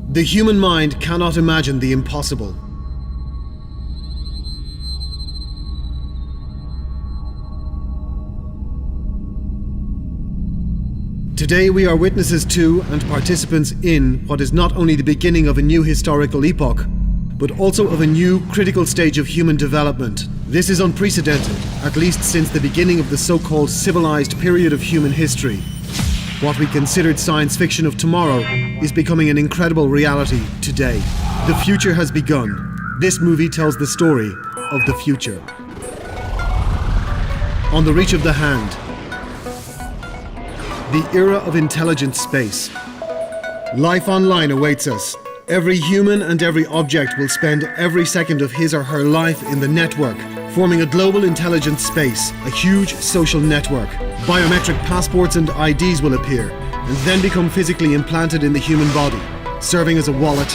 The human mind cannot imagine the impossible. Today we are witnesses to and participants in what is not only the beginning of a new historical epoch, but also of a new critical stage of human development. This is unprecedented, at least since the beginning of the so-called civilized period of human history. What we considered science fiction of tomorrow is becoming an incredible reality today. The future has begun. This movie tells the story of the future. On the reach of the hand. The era of intelligent space. Life online awaits us. Every human and every object will spend every second of his or her life in the network, forming a global intelligent space, a huge social network. Biometric passports and IDs will appear, and then become physically implanted in the human body, serving as a wallet,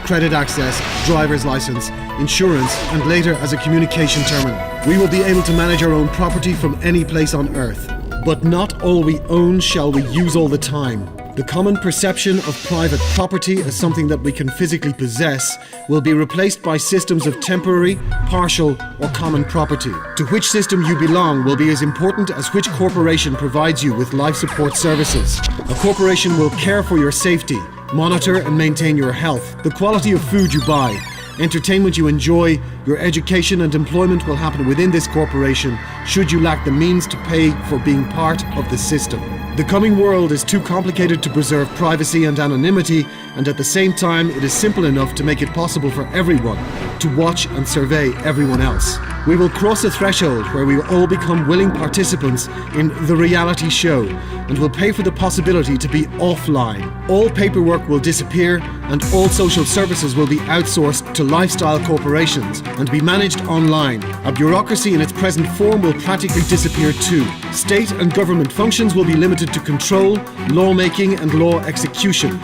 credit access, driver's license, insurance, and later as a communication terminal. We will be able to manage our own property from any place on Earth. But not all we own shall we use all the time. The common perception of private property as something that we can physically possess will be replaced by systems of temporary, partial, or common property. To which system you belong will be as important as which corporation provides you with life support services. A corporation will care for your safety, monitor and maintain your health, the quality of food you buy, entertainment you enjoy, your education and employment will happen within this corporation should you lack the means to pay for being part of the system. The coming world is too complicated to preserve privacy and anonymity, and at the same time it is simple enough to make it possible for everyone to watch and survey everyone else. We will cross a threshold where we will all become willing participants in the reality show and will pay for the possibility to be offline. All paperwork will disappear and all social services will be outsourced to lifestyle corporations and be managed online. A bureaucracy in its present form will practically disappear too. State and government functions will be limited to control, lawmaking and law execution.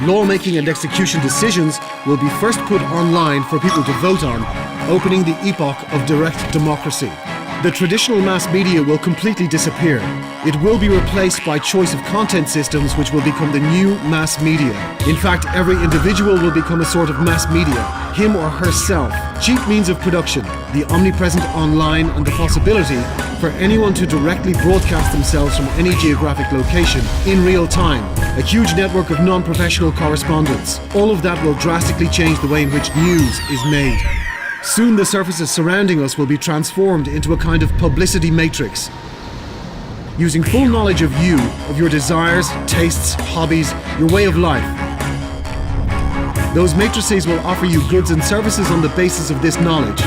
Lawmaking and execution decisions will be first put online for people to vote on, opening the epoch of direct democracy. The traditional mass media will completely disappear. It will be replaced by choice of content systems which will become the new mass media. In fact, every individual will become a sort of mass media, him or herself. Cheap means of production, the omnipresent online and the possibility for anyone to directly broadcast themselves from any geographic location in real time. A huge network of non-professional correspondents. All of that will drastically change the way in which news is made. Soon the surfaces surrounding us will be transformed into a kind of publicity matrix. Using full knowledge of you, of your desires, tastes, hobbies, your way of life. Those matrices will offer you goods and services on the basis of this knowledge.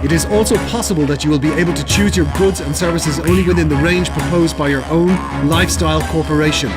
It is also possible that you will be able to choose your goods and services only within the range proposed by your own lifestyle corporation.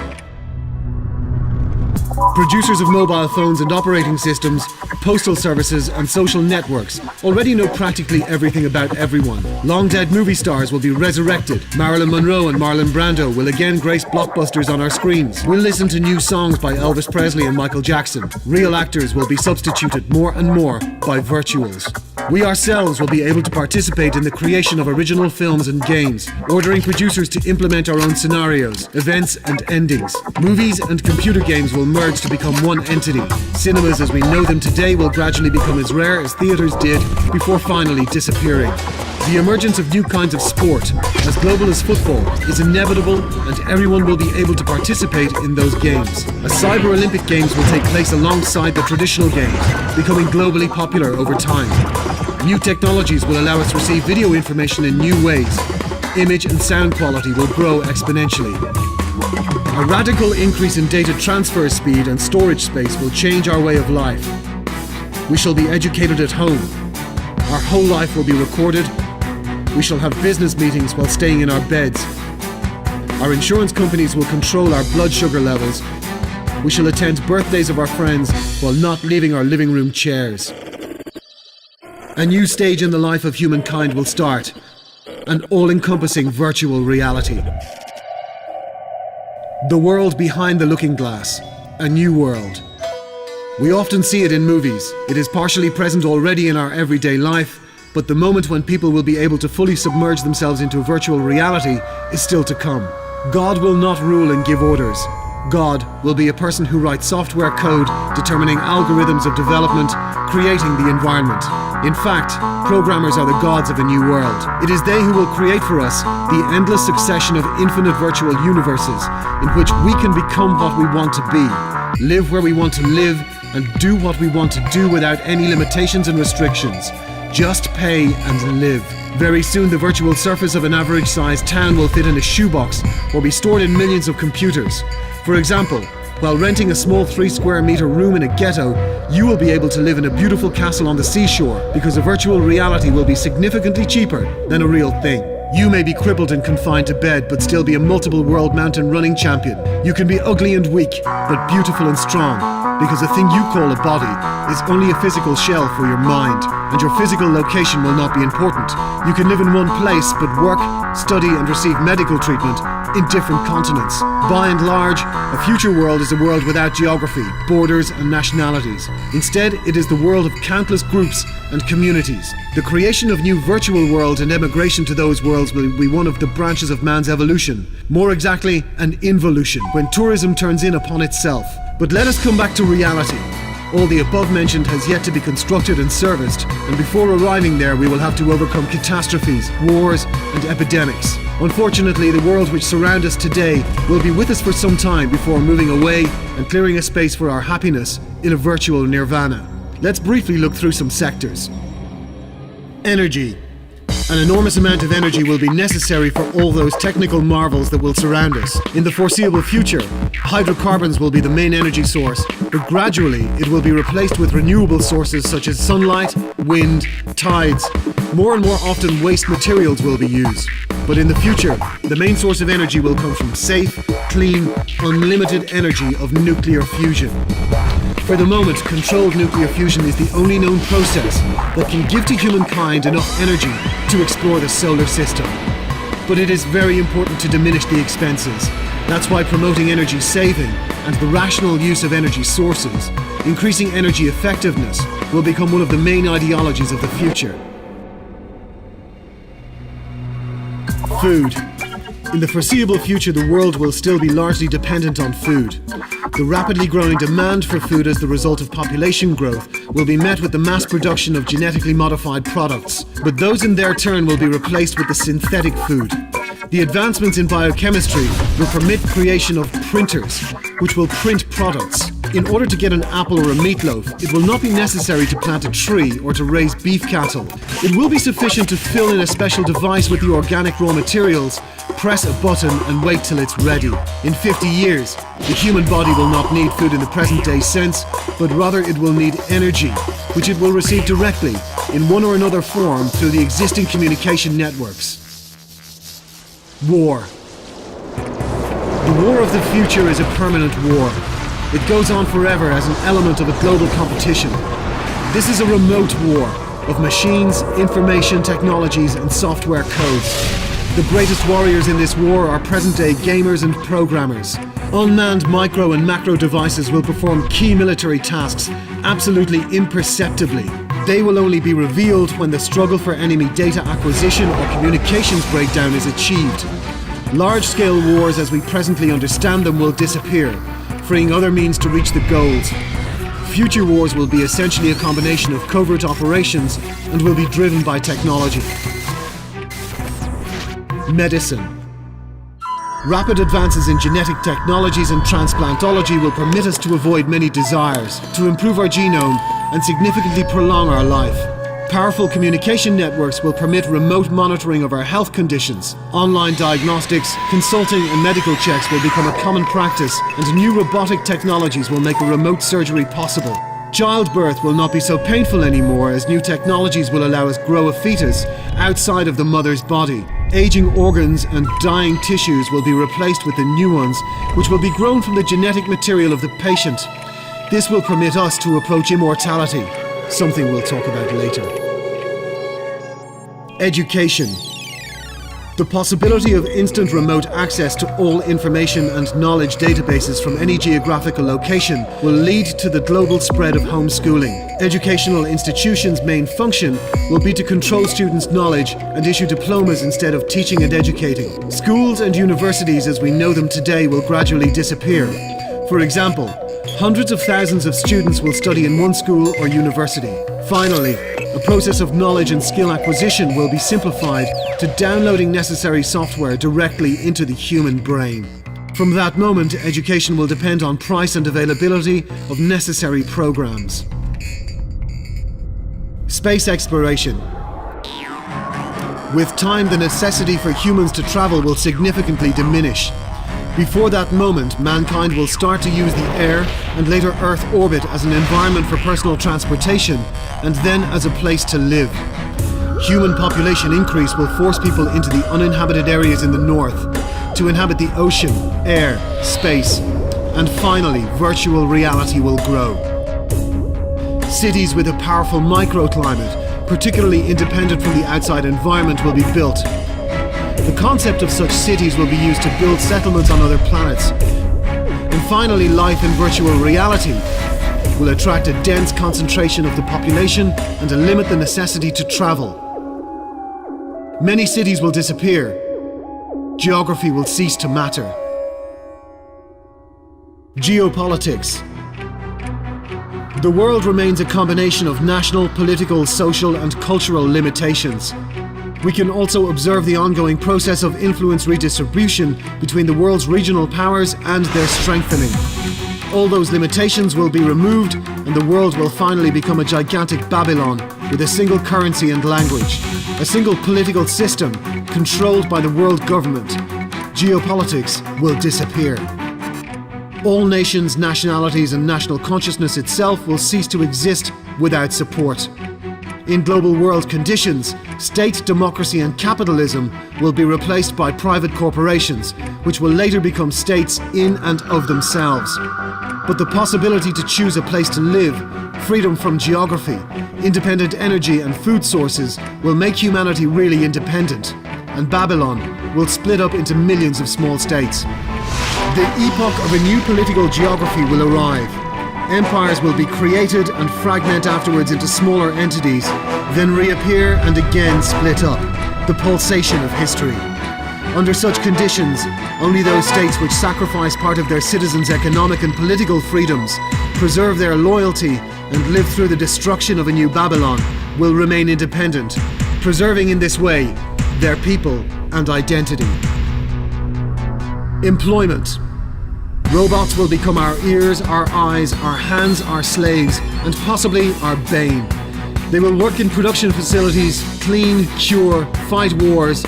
Producers of mobile phones and operating systems, postal services and social networks already know practically everything about everyone. Long-dead movie stars will be resurrected. Marilyn Monroe and Marlon Brando will again grace blockbusters on our screens. We'll listen to new songs by Elvis Presley and Michael Jackson. Real actors will be substituted more and more by virtuals. We ourselves will be able to participate in the creation of original films and games, ordering producers to implement our own scenarios, events and endings. Movies and computer games will merge to become one entity. Cinemas as we know them today will gradually become as rare as theaters did before finally disappearing. The emergence of new kinds of sport, as global as football, is inevitable and everyone will be able to participate in those games. A Cyber Olympic Games will take place alongside the traditional games, becoming globally popular over time. New technologies will allow us to receive video information in new ways. Image and sound quality will grow exponentially. A radical increase in data transfer speed and storage space will change our way of life. We shall be educated at home. Our whole life will be recorded. We shall have business meetings while staying in our beds. Our insurance companies will control our blood sugar levels. We shall attend birthdays of our friends while not leaving our living room chairs. A new stage in the life of humankind will start, an all-encompassing virtual reality. The world behind the looking glass, a new world. We often see it in movies. It is partially present already in our everyday life, but the moment when people will be able to fully submerge themselves into virtual reality is still to come. God will not rule and give orders. God will be a person who writes software code, determining algorithms of development, creating the environment. In fact, programmers are the gods of a new world. It is they who will create for us the endless succession of infinite virtual universes in which we can become what we want to be, live where we want to live, and do what we want to do without any limitations and restrictions. Just pay and live. Very soon the virtual surface of an average-sized town will fit in a shoebox or be stored in millions of computers. For example, while renting a small 3-square-meter room in a ghetto, you will be able to live in a beautiful castle on the seashore because a virtual reality will be significantly cheaper than a real thing. You may be crippled and confined to bed, but still be a multiple world mountain running champion. You can be ugly and weak, but beautiful and strong, because the thing you call a body is only a physical shell for your mind, and your physical location will not be important. You can live in one place, but work, study, and receive medical treatment in different continents. By and large, a future world is a world without geography, borders, and nationalities. Instead, it is the world of countless groups and communities. The creation of new virtual worlds and emigration to those worlds will be one of the branches of man's evolution. More exactly, an involution, when tourism turns in upon itself. But let us come back to reality. All the above mentioned has yet to be constructed and serviced, and before arriving there we will have to overcome catastrophes, wars, and epidemics. Unfortunately, the world which surrounds us today will be with us for some time before moving away and clearing a space for our happiness in a virtual nirvana. Let's briefly look through some sectors. Energy. An enormous amount of energy will be necessary for all those technical marvels that will surround us. In the foreseeable future, hydrocarbons will be the main energy source, but gradually it will be replaced with renewable sources such as sunlight, wind, tides. More and more often waste materials will be used. But in the future, the main source of energy will come from safe, clean, unlimited energy of nuclear fusion. For the moment, controlled nuclear fusion is the only known process that can give to humankind enough energy to explore the solar system. But it is very important to diminish the expenses. That's why promoting energy saving and the rational use of energy sources, increasing energy effectiveness, will become one of the main ideologies of the future. Food. In the foreseeable future, the world will still be largely dependent on food. The rapidly growing demand for food as the result of population growth will be met with the mass production of genetically modified products, but those in their turn will be replaced with the synthetic food. The advancements in biochemistry will permit creation of printers, which will print products. In order to get an apple or a meatloaf, it will not be necessary to plant a tree or to raise beef cattle. It will be sufficient to fill in a special device with the organic raw materials, press a button and wait till it's ready. In 50 years, the human body will not need food in the present day sense, but rather it will need energy, which it will receive directly in one or another form through the existing communication networks. War. The war of the future is a permanent war. It goes on forever as an element of a global competition. This is a remote war of machines, information technologies, and software codes. The greatest warriors in this war are present-day gamers and programmers. Unmanned micro and macro devices will perform key military tasks absolutely imperceptibly. They will only be revealed when the struggle for enemy data acquisition or communications breakdown is achieved. Large-scale wars as we presently understand them will disappear, freeing other means to reach the goals. Future wars will be essentially a combination of covert operations and will be driven by technology. Medicine. Rapid advances in genetic technologies and transplantology will permit us to avoid many desires, to improve our genome, and significantly prolong our life. Powerful communication networks will permit remote monitoring of our health conditions. Online diagnostics, consulting, and medical checks will become a common practice, and new robotic technologies will make a remote surgery possible. Childbirth will not be so painful anymore, as new technologies will allow us grow a fetus outside of the mother's body. Aging organs and dying tissues will be replaced with the new ones, which will be grown from the genetic material of the patient. This will permit us to approach immortality, something we'll talk about later. Education. The possibility of instant remote access to all information and knowledge databases from any geographical location will lead to the global spread of homeschooling. Educational institutions' main function will be to control students' knowledge and issue diplomas instead of teaching and educating. Schools and universities as we know them today will gradually disappear. For example, hundreds of thousands of students will study in one school or university. Finally, the process of knowledge and skill acquisition will be simplified to downloading necessary software directly into the human brain. From that moment, education will depend on price and availability of necessary programs. Space exploration. With time, the necessity for humans to travel will significantly diminish. Before that moment, mankind will start to use the air and later Earth orbit as an environment for personal transportation and then as a place to live. Human population increase will force people into the uninhabited areas in the north to inhabit the ocean, air, space, and finally, virtual reality will grow. Cities with a powerful microclimate, particularly independent from the outside environment, will be built. The concept of such cities will be used to build settlements on other planets. And finally, life in virtual reality will attract a dense concentration of the population and limit the necessity to travel. Many cities will disappear. Geography will cease to matter. Geopolitics. The world remains a combination of national, political, social, and cultural limitations. We can also observe the ongoing process of influence redistribution between the world's regional powers and their strengthening. All those limitations will be removed, and the world will finally become a gigantic Babylon with a single currency and language, a single political system controlled by the world government. Geopolitics will disappear. All nations, nationalities, and national consciousness itself will cease to exist without support. In global world conditions, state democracy and capitalism will be replaced by private corporations, which will later become states in and of themselves. But the possibility to choose a place to live, freedom from geography, independent energy and food sources will make humanity really independent, and Babylon will split up into millions of small states. The epoch of a new political geography will arrive. Empires will be created and fragment afterwards into smaller entities, then reappear and again split up. The pulsation of history. Under such conditions, only those states which sacrifice part of their citizens' economic and political freedoms, preserve their loyalty, and live through the destruction of a new Babylon will remain independent, preserving in this way their people and identity. Employment. Robots will become our ears, our eyes, our hands, our slaves, and possibly our bane. They will work in production facilities, clean, cure, fight wars,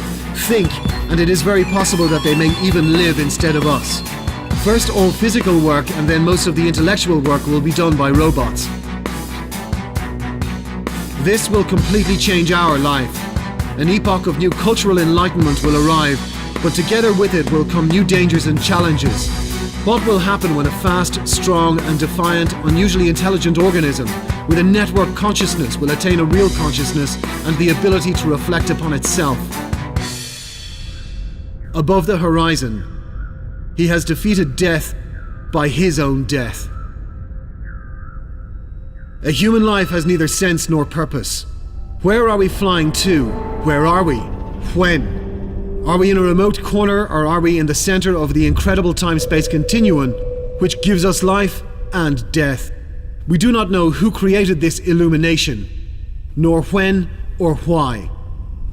think, and it is very possible that they may even live instead of us. First, all physical work, and then most of the intellectual work will be done by robots. This will completely change our life. An epoch of new cultural enlightenment will arrive, but together with it will come new dangers and challenges. What will happen when a fast, strong, and defiant, unusually intelligent organism with a network consciousness will attain a real consciousness and the ability to reflect upon itself? Above the horizon, he has defeated death by his own death. A human life has neither sense nor purpose. Where are we flying to? Where are we? When? Are we in a remote corner, or are we in the center of the incredible time-space continuum which gives us life and death? We do not know who created this illumination, nor when or why.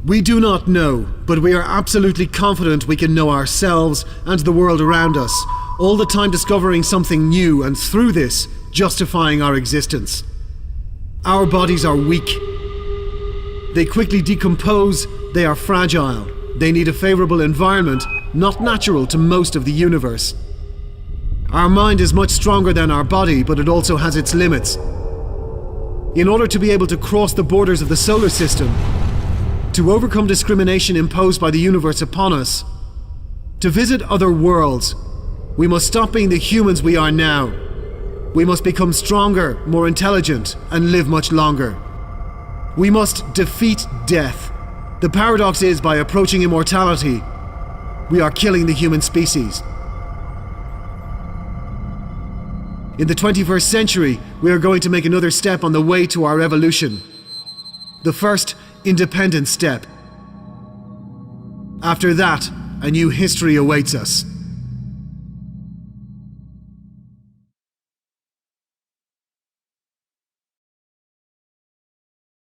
We do not know, but we are absolutely confident we can know ourselves and the world around us, all the time discovering something new, and through this, justifying our existence. Our bodies are weak. They quickly decompose, they are fragile. They need a favorable environment, not natural to most of the universe. Our mind is much stronger than our body, but it also has its limits. In order to be able to cross the borders of the solar system, to overcome discrimination imposed by the universe upon us, to visit other worlds, we must stop being the humans we are now. We must become stronger, more intelligent, and live much longer. We must defeat death. The paradox is, by approaching immortality, we are killing the human species. In the 21st century, we are going to make another step on the way to our evolution. The first independent step. After that, a new history awaits us.